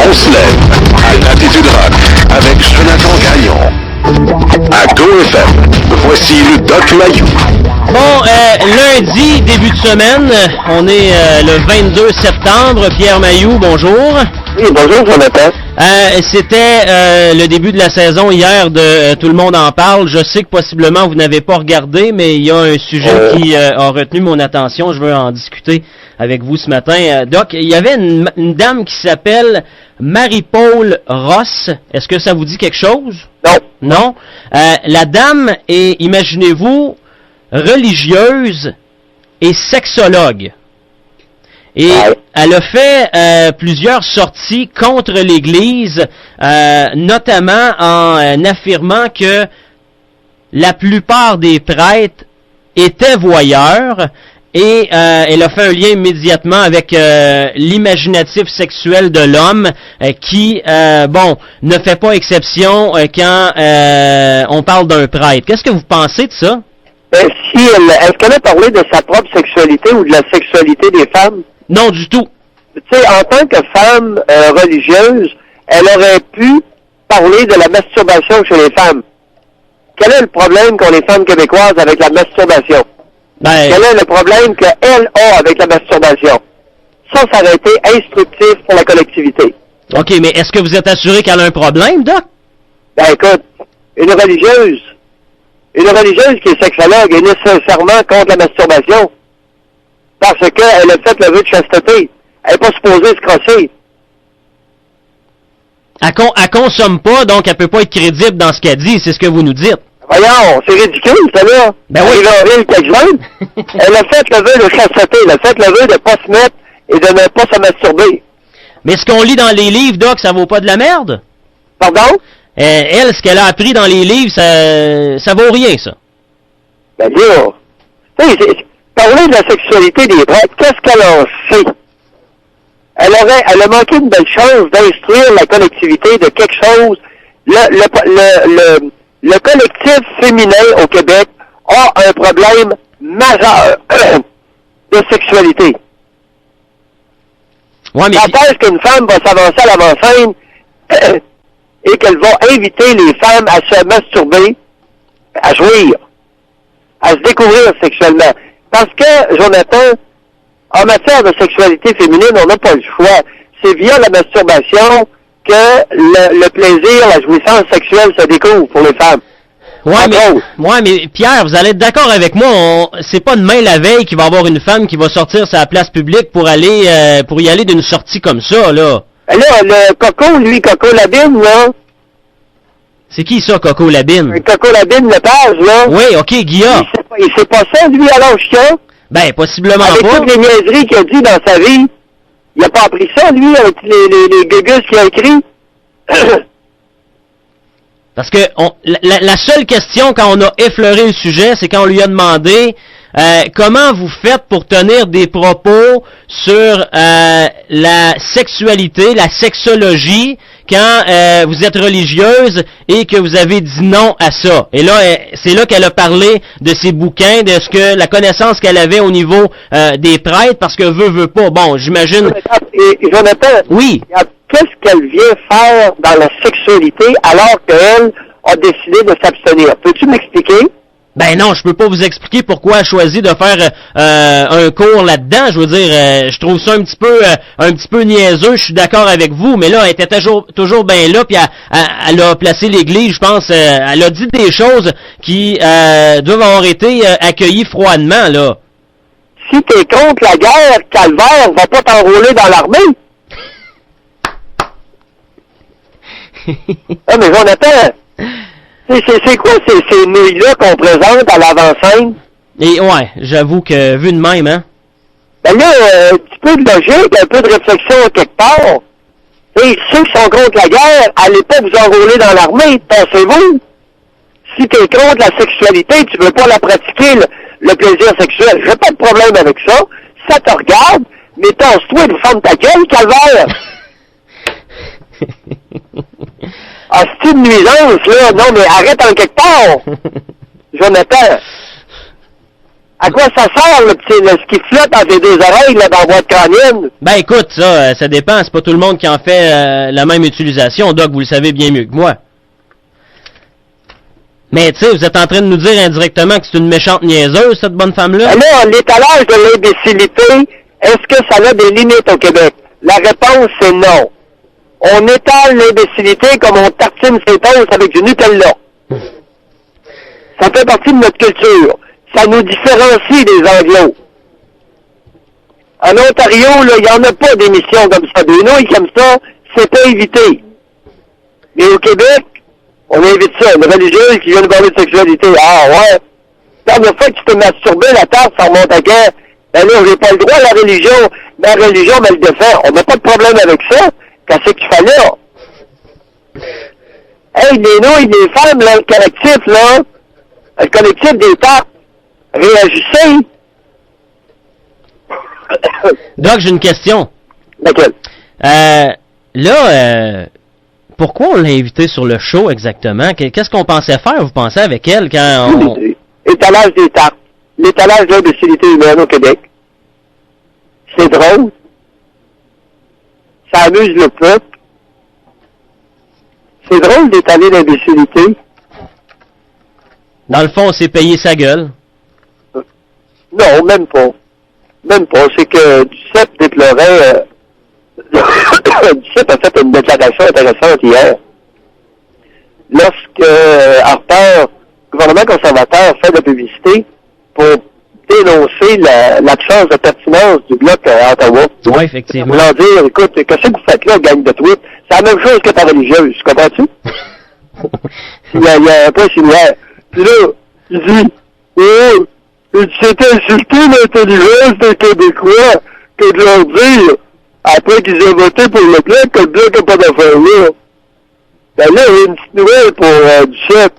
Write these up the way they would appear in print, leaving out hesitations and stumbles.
On se lève à l'Attitude Rock avec Jonathan Gagnon. À GoFM, voici le Doc Mayou. Bon, lundi, début de semaine, on est le 22 septembre. Pierre Mayou, bonjour. Oui, bonjour Jonathan. C'était le début de la saison hier de Tout le monde en parle. Je sais que possiblement vous n'avez pas regardé, mais il y a un sujet qui a retenu mon attention. Je veux en discuter avec vous ce matin. Doc, il y avait une dame qui s'appelle Marie-Paul Ross. Est-ce que ça vous dit quelque chose? Non. Non? La dame est, imaginez-vous, religieuse et sexologue. Et elle a fait plusieurs sorties contre l'Église, notamment en affirmant que la plupart des prêtres étaient voyeurs. Et elle a fait un lien immédiatement avec l'imaginatif sexuel de l'homme qui, ne fait pas exception quand on parle d'un prêtre. Qu'est-ce que vous pensez de ça? Est-ce qu'elle a parlé de sa propre sexualité ou de la sexualité des femmes? Non, du tout. Tu sais, en tant que femme religieuse, elle aurait pu parler de la masturbation chez les femmes. Quel est le problème qu'ont les femmes québécoises avec la masturbation? Quel est le problème qu'elle a avec la masturbation? Ça aurait été instructif pour la collectivité. OK, mais est-ce que vous êtes assuré qu'elle a un problème, Doc? Ben écoute, une religieuse qui est sexologue est nécessairement contre la masturbation. Parce qu'elle a fait le vœu de chasteté. Elle n'est pas supposée se crosser. Elle consomme pas, donc elle peut pas être crédible dans ce qu'elle dit, c'est ce que vous nous dites. Voyons, c'est ridicule, ça, là. Ben oui. Elle a fait le vœu de chasteté. Elle a fait le vœu de ne pas se mettre et de ne pas se masturber. Mais ce qu'on lit dans les livres, Doc, ça vaut pas de la merde? Pardon? Elle, ce qu'elle a appris dans les livres, ça vaut rien, ça. Ben là, parler de la sexualité des prêtres, qu'est-ce qu'elle en sait? Elle a manqué une belle chance d'instruire la collectivité de quelque chose. Le collectif féminin au Québec a un problème majeur de sexualité. Ouais, mais... Quand est-ce qu'une femme va s'avancer à l'avant-scène et qu'elle va inviter les femmes à se masturber, à jouir, à se découvrir sexuellement? Parce que, Jonathan, en matière de sexualité féminine, on n'a pas le choix. C'est via la masturbation que le plaisir, la jouissance sexuelle se découvre pour les femmes. Ouais, mais Pierre, vous allez être d'accord avec moi, c'est pas demain la veille qu'il va y avoir une femme qui va sortir sur la place publique pour y aller d'une sortie comme ça, là. Là, le Coco Labine, là. C'est qui ça, Coco Labine? Coco Labine Lepage, là. Oui, OK, Guillaume. Il sait pas ça, lui, à l'âge qu'il a. Ben, possiblement avec pas. Avec toutes les niaiseries qu'il a dit dans sa vie, il a pas appris ça, lui, avec les gugus qu'il a écrit. Parce que la seule question quand on a effleuré le sujet, c'est quand on lui a demandé comment vous faites pour tenir des propos sur la sexualité, la sexologie, quand vous êtes religieuse et que vous avez dit non à ça. Et là, c'est là qu'elle a parlé de ses bouquins, de ce que la connaissance qu'elle avait au niveau des prêtres, parce que veut pas. Bon, j'imagine... Jonathan, oui. Qu'est-ce qu'elle vient faire dans la sexualité alors qu'elle a décidé de s'abstenir? Peux-tu m'expliquer? Ben non, je peux pas vous expliquer pourquoi elle a choisi de faire un cours là-dedans. Je veux dire, je trouve ça un petit peu niaiseux. Je suis d'accord avec vous, mais là, elle était toujours bien là, puis elle a placé l'Église, je pense. Elle a dit des choses qui doivent avoir été accueillies froidement, là. Si t'es contre la guerre, Calvaire va pas t'enrôler dans l'armée. Ah, mais Jonathan, c'est quoi ces nouilles-là qu'on présente à l'avant-scène? Et ouais, j'avoue que vu de même, hein? Ben là, un petit peu de logique, un peu de réflexion quelque part. Et ceux qui sont contre la guerre, allez pas vous enrôler dans l'armée, pensez-vous? Si t'es contre la sexualité, tu veux pas la pratiquer, le plaisir sexuel, j'ai pas de problème avec ça. Ça te regarde, mais pense-toi et ferme ta gueule, Calvaire! Ah, c'est une nuisance, là. Non, mais arrête en quelque part. Jonathan. À quoi ça sert, ce qui flotte entre les deux oreilles, là, dans la boîte crânienne? Ben écoute, ça dépend, c'est pas tout le monde qui en fait la même utilisation, Doc, vous le savez bien mieux que moi. Mais tu sais, vous êtes en train de nous dire indirectement que c'est une méchante niaiseuse, cette bonne femme-là? Alors, l'étalage de l'imbécilité, est-ce que ça a des limites au Québec? La réponse, c'est non. On étale l'imbécilité comme on tartine ses toasts avec du Nutella. Ça fait partie de notre culture. Ça nous différencie des Anglos. En Ontario, là, il n'y en a pas d'émissions comme ça. Des nouilles comme ça, c'est pas évité. Mais au Québec, on invite ça. Une religieuse qui vient nous parler de sexualité. Ah ouais. La dernière fois que tu t'es masturbé, la tarte, ça remonte à quand? Ben là, j'ai pas le droit à la religion. Ma religion me le défend. On n'a pas de problème avec ça. Qu'est-ce que tu fais là? Hey, les nouilles, les femmes, là, le collectif des tartes, réagissez. Doc, j'ai une question. Laquelle? Pourquoi on l'a invitée sur le show exactement? Qu'est-ce qu'on pensait faire, vous pensez, avec elle quand on... Étalage des tartes. L'étalage de l'imbécilité humaine au Québec. C'est drôle. Ça amuse le peuple. C'est drôle d'étaler l'imbécilité. Dans le fond, on s'est payé sa gueule. Non, même pas. Même pas. C'est que Duceppe déplorait... Duceppe a fait une déclaration intéressante hier. Lorsque Harper, le gouvernement conservateur, fait de la publicité pour dénoncer l'absence de pertinence du bloc à Ottawa. Oui, effectivement. Voulant dire, écoute, qu'est-ce que vous faites là, gang de tweets? C'est la même chose que ta religieuse, comprends-tu? il y a un point similaire. Puis là, il dit, c'est insulter l'intelligence des Québécois que de leur dire, après qu'ils aient voté pour le bloc, que le bloc n'a pas d'affaires là. Ben là, il y a une petite nouvelle pour Duceppe.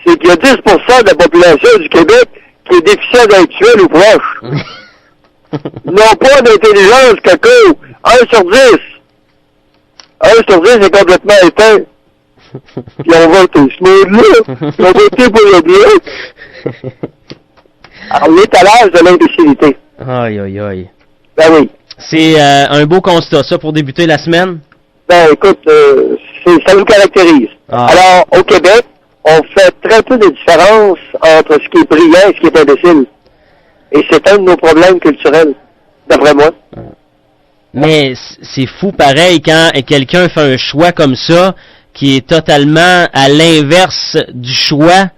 C'est qu'il y a 10% de la population du Québec qui est déficient intellectuel ou proche. Ils n'ont pas d'intelligence, Coco. 1 sur 10. 1 sur 10 est complètement éteint. Puis on vote ce monde-là. Ils ont voté pour le bloc. Alors, l'étalage de l'imbécilité. Aïe, aïe, aïe. Ben oui. C'est un beau constat, ça, pour débuter la semaine? Ben, écoute, ça nous caractérise. Ah. Alors, au Québec, on fait très peu de différence entre ce qui est brillant et ce qui est imbécile. Et c'est un de nos problèmes culturels, d'après moi. Mais c'est fou pareil quand quelqu'un fait un choix comme ça, qui est totalement à l'inverse du choix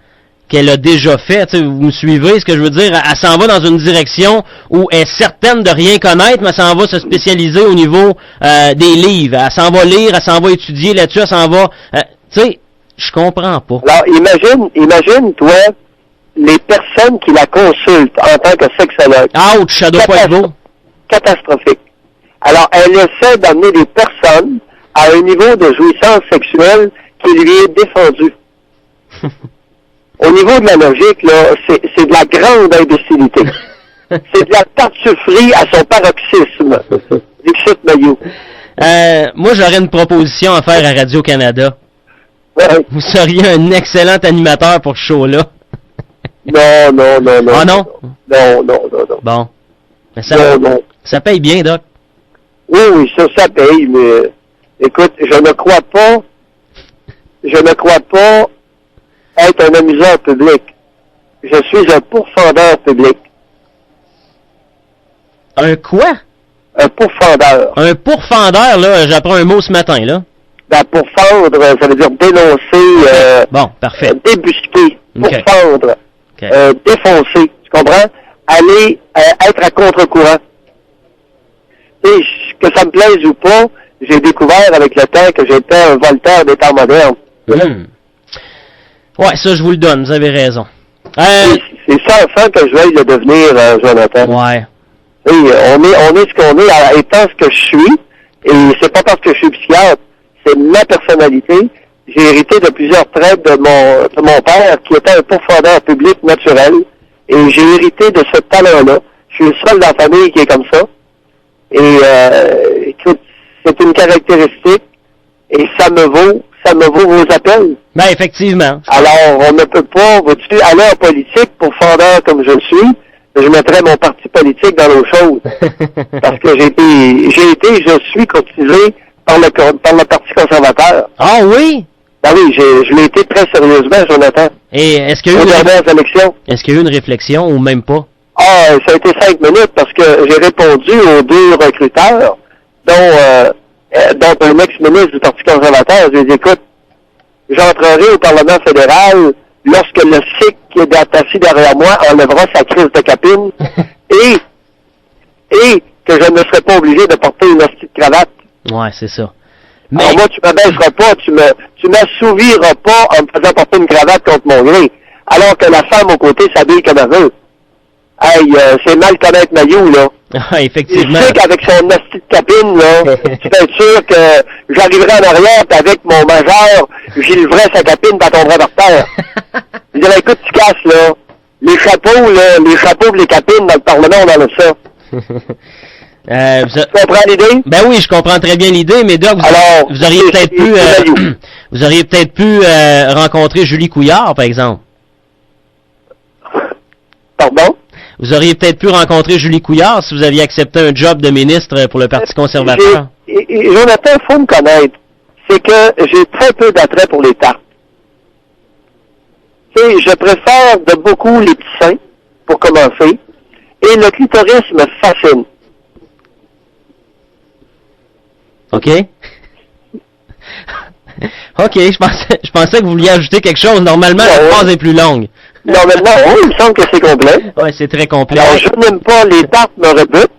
qu'elle a déjà fait. T'sais, vous me suivez ce que je veux dire? Elle s'en va dans une direction où elle est certaine de rien connaître, mais elle s'en va se spécialiser au niveau des livres. Elle s'en va lire, elle s'en va étudier là-dessus, elle s'en va... tu sais, je comprends pas. Alors, imagine, toi, les personnes qui la consultent en tant que sexologue. Ouch, ça doit pas être beau. Catastrophique. Alors, elle essaie d'amener des personnes à un niveau de jouissance sexuelle qui lui est défendu. Au niveau de la logique, là, c'est de la grande imbécilité. C'est de la tartufferie à son paroxysme. Dixit Mayou. Moi, j'aurais une proposition à faire à Radio-Canada. Ouais. Vous seriez un excellent animateur pour ce show-là. Non. Ah non? Non. Bon. Mais ça paye bien, Doc. Oui, ça paye, mais écoute, je ne crois pas être un amuseur public. Je suis un pourfendeur public. Un quoi? Un pourfendeur. Un pourfendeur, là, j'apprends un mot ce matin, là. Ben, pourfendre, ça veut dire dénoncer, bon, parfait. Débusquer, okay. Pourfendre, okay. Défoncer, tu comprends? Aller, être à contre-courant. Et que ça me plaise ou pas, j'ai découvert avec le temps que j'étais un Voltaire des temps modernes. Ouais, ça, je vous le donne, vous avez raison. C'est ça, sans que je veuille le devenir, Jonathan. Ouais. Et on est ce qu'on est, étant ce que je suis, et c'est pas parce que je suis psychiatre, c'est ma personnalité. J'ai hérité de plusieurs traits de mon père, qui était un pourfendeur public naturel, et j'ai hérité de ce talent-là. Je suis le seul dans la famille qui est comme ça. Et écoute, c'est une caractéristique, et ça me vaut vos appels. Ben, effectivement. Alors, on ne peut pas, vois-tu, aller en politique pour fondeur comme je le suis, je mettrais mon parti politique dans l'eau chaude. Parce que je suis courtisé par le Parti conservateur. Ah oui? Ben oui, je l'ai été très sérieusement, Jonathan. Et est-ce qu'il y a aux dernières élections. Est-ce qu'il y a eu une réflexion ou même pas? Ah, ça a été 5 minutes parce que j'ai répondu aux 2 recruteurs, dont un ex-ministre du Parti conservateur. Je lui ai dit, écoute, j'entrerai au Parlement fédéral lorsque le SIC qui est assis derrière moi enlèvera sa crise de capine et que je ne serai pas obligé de porter une hostie de cravate. Ouais, c'est ça. Mais... Alors moi, tu m'abaisseras pas, tu m'assouviras pas en me faisant porter une cravate contre mon gré, alors que la femme aux côtés s'habille comme elle veut. Hey, c'est mal connaître Maillot, là. Ah, effectivement. Tu sais qu'avec son hostie de capine, là, tu peux être sûr que j'arriverai en arrière, pis avec mon majeur, j'y leverai sa capine, pis elle tomberait par terre. Je dirais, écoute, tu casses, là. Les chapeaux pis les capines dans le Parlement, on enlève ça. Tu comprends l'idée? Ben oui, je comprends très bien l'idée, mais Doc, vous auriez peut-être pu rencontrer Julie Couillard, par exemple. Pardon? Vous auriez peut-être pu rencontrer Julie Couillard si vous aviez accepté un job de ministre pour le Parti conservateur. Jonathan, il faut me connaître. C'est que j'ai très peu d'attrait pour les tartes. Tu sais, je préfère de beaucoup les petits seins, pour commencer, et le clitoris me fascine. OK. OK, je pensais que vous vouliez ajouter quelque chose. Normalement, la phrase est plus longue. Normalement, oui, il me semble que c'est complet. Oui, c'est très complet. Alors, je n'aime pas les tartes me rebutent.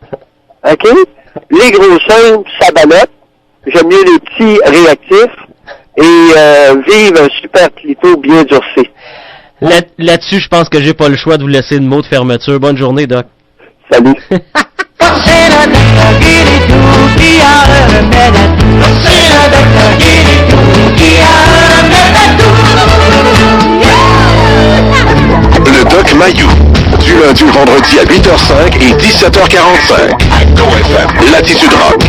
OK? Les gros seins, ça balotte. J'aime mieux les petits réactifs. Et vive un super clito bien durci. Là-dessus, je pense que j'ai pas le choix de vous laisser une mot de fermeture. Bonne journée, Doc. Salut. Le Doc Mayou, du lundi au vendredi à 8h05 et 17h45. À GoFM, Latitude Rock.